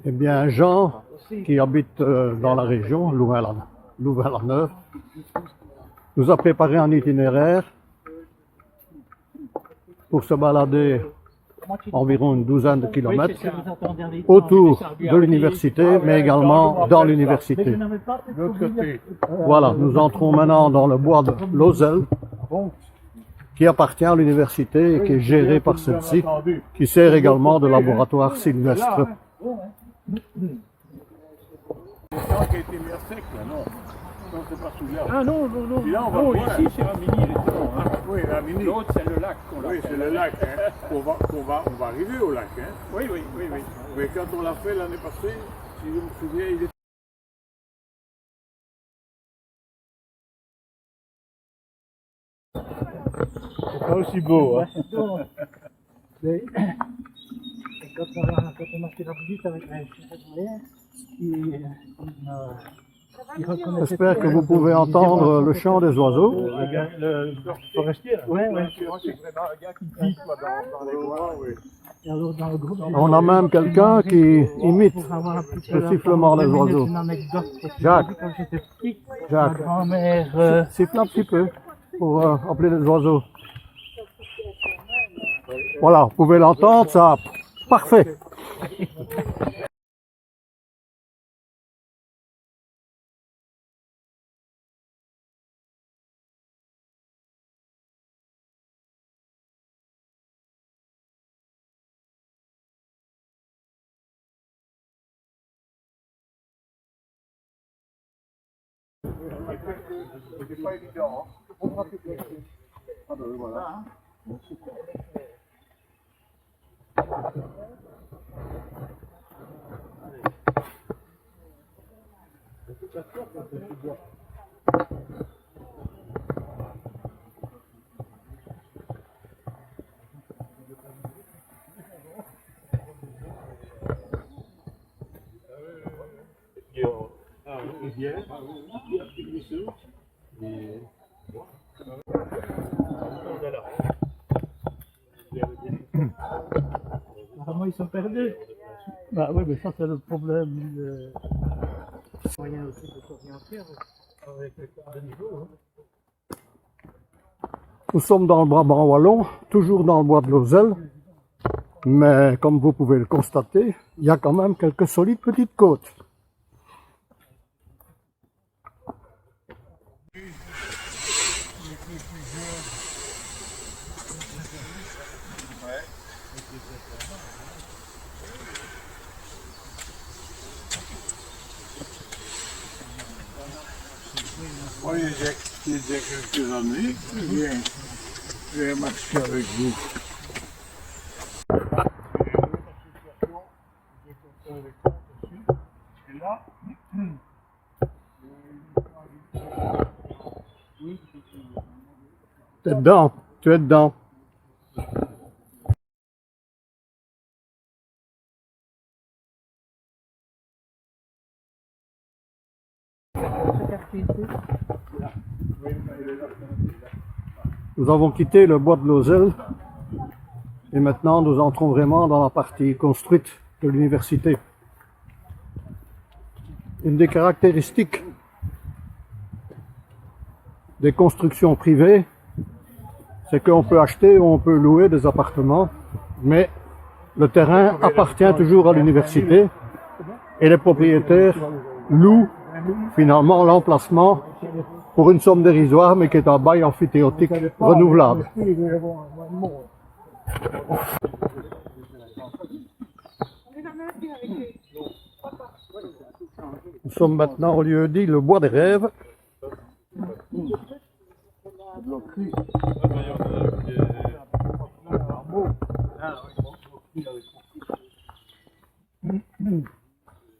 Eh bien, Jean, qui habite dans la région, Louvain-la-Neuve, nous a préparé un itinéraire pour se balader environ une douzaine de kilomètres autour de l'université, mais également dans l'université. Voilà, nous entrons maintenant dans le bois de Lozelle, qui appartient à l'université et qui est géré par celle-ci, qui sert également de laboratoire sylvestre. Ah non, non, non. Non, ici c'est un mini, justement. Hein. Oui, la mini. L'autre c'est le lac. Oui, c'est le lac. Hein. On va arriver au lac. Hein. Oui, oui, oui, oui. Mais quand on l'a fait l'année passée, si je me souviens, il était... C'est pas aussi beau. Hein. Mais, quand on a fait la visite avec un chef il reconnaissait. J'espère que vous pouvez entendre le chant des oiseaux. Le forestier, là. Ouais, ouais. C'est vraiment un gars qui pique dans les bois, oui. Et alors, dans le groupe, On a même quelqu'un qui imite le sifflement des oiseaux. Une anecdote. Jacques. Quand j'étais petit, ma Jacques, grand-mère. siffle un petit peu pour appeler les oiseaux. Voilà, vous pouvez l'entendre, ça. Parfait. C'était pas évident. Hein. Ah ben voilà. Apparemment, ils sont perdus. Bah oui, mais ça, c'est le problème. Moyen aussi de s'orienter avec le niveau. Hein. Nous sommes dans le Brabant wallon, toujours dans le bois de Lozelle, mais comme vous pouvez le constater, il y a quand même quelques solides petites côtes. Moi, il y a quelques années, je viens marcher avec vous. Et là, Tu es dedans, tu es dedans. Nous avons quitté le bois de Lozelle et maintenant nous entrons vraiment dans la partie construite de l'université. Une des caractéristiques des constructions privées, c'est qu'on peut acheter ou on peut louer des appartements, mais le terrain appartient toujours à l'université et les propriétaires louent finalement l'emplacement pour une somme dérisoire, mais qui est un bail amphithéotique renouvelable. Nous sommes maintenant au lieu dit le bois des rêves.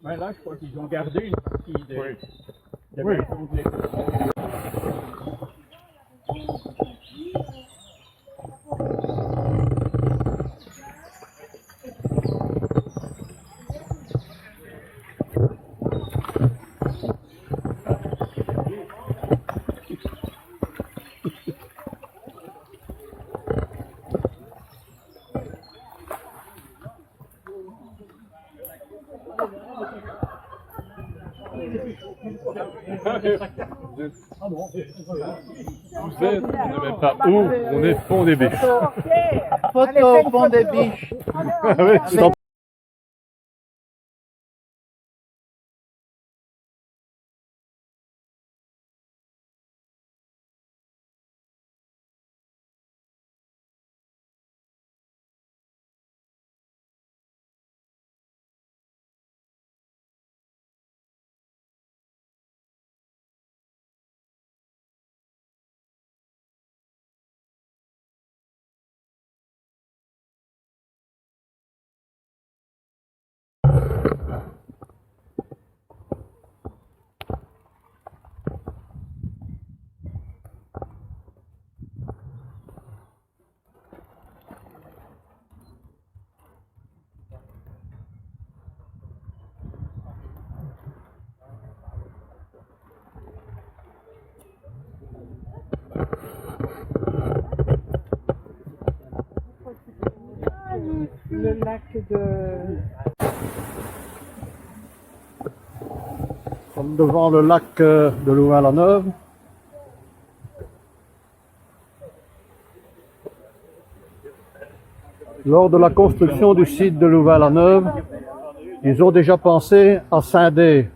Ouais, là, je crois qu'ils ont gardé une partie des... oui. Oui. Vous êtes, on n'est même pas où, on est Pont des Biches. Photo au Pont des Biches. Le lac de... Nous sommes devant le lac de Louvain-la-Neuve. Lors de la construction du site de Louvain-la-Neuve, ils ont déjà pensé à scinder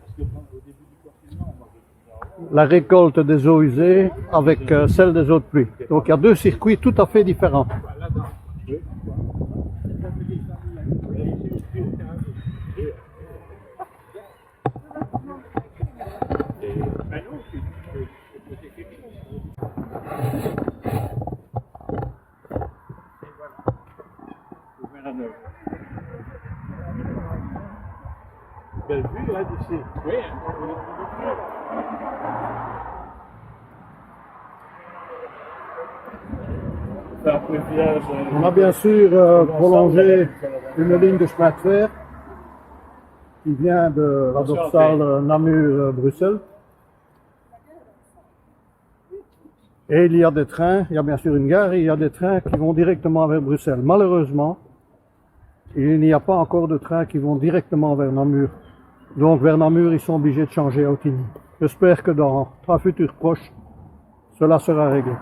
la récolte des eaux usées avec celle des eaux de pluie. Donc il y a deux circuits tout à fait différents. Belle vue là d'ici. Oui. On a bien sûr prolongé une ligne de chemin de fer qui vient de la dorsale Namur-Bruxelles. Et il y a des trains, il y a bien sûr une gare et il y a des trains qui vont directement vers Bruxelles. Malheureusement, il n'y a pas encore de trains qui vont directement vers Namur. Donc vers Namur, ils sont obligés de changer à Ottignies. J'espère que dans un futur proche, cela sera réglé.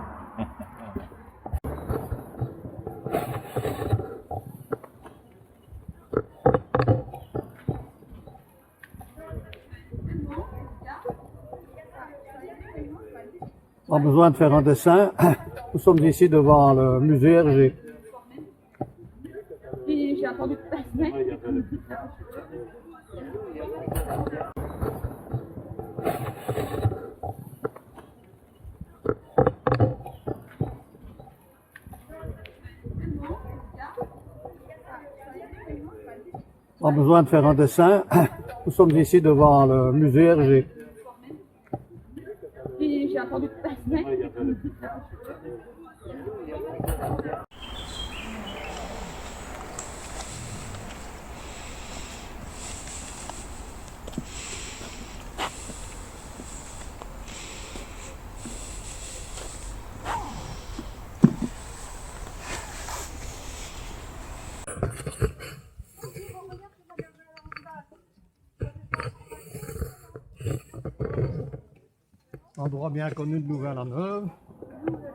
On a besoin de faire un dessin. Nous sommes ici devant le musée Hergé. J'ai entendu passer. On a besoin de faire un dessin. Nous sommes ici devant le musée Hergé. J'ai entendu passer. Endroit bien connu de Louvain-la-Neuve.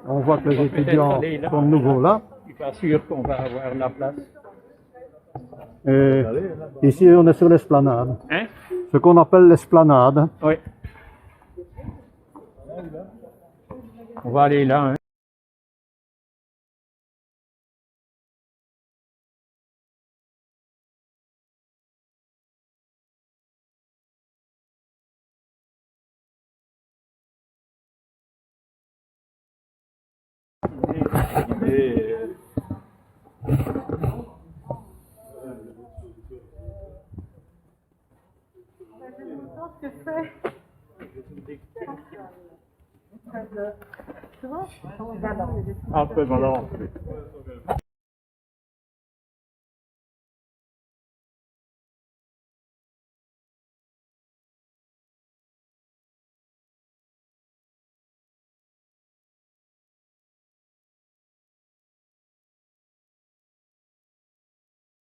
On voit que les étudiants sont de nouveau là. Je suis pas sûr qu'on va avoir la place. Et ici, on est sur l'esplanade. Hein? Ce qu'on appelle l'esplanade. Oui. On va aller là. Hein. Un peu, voilà.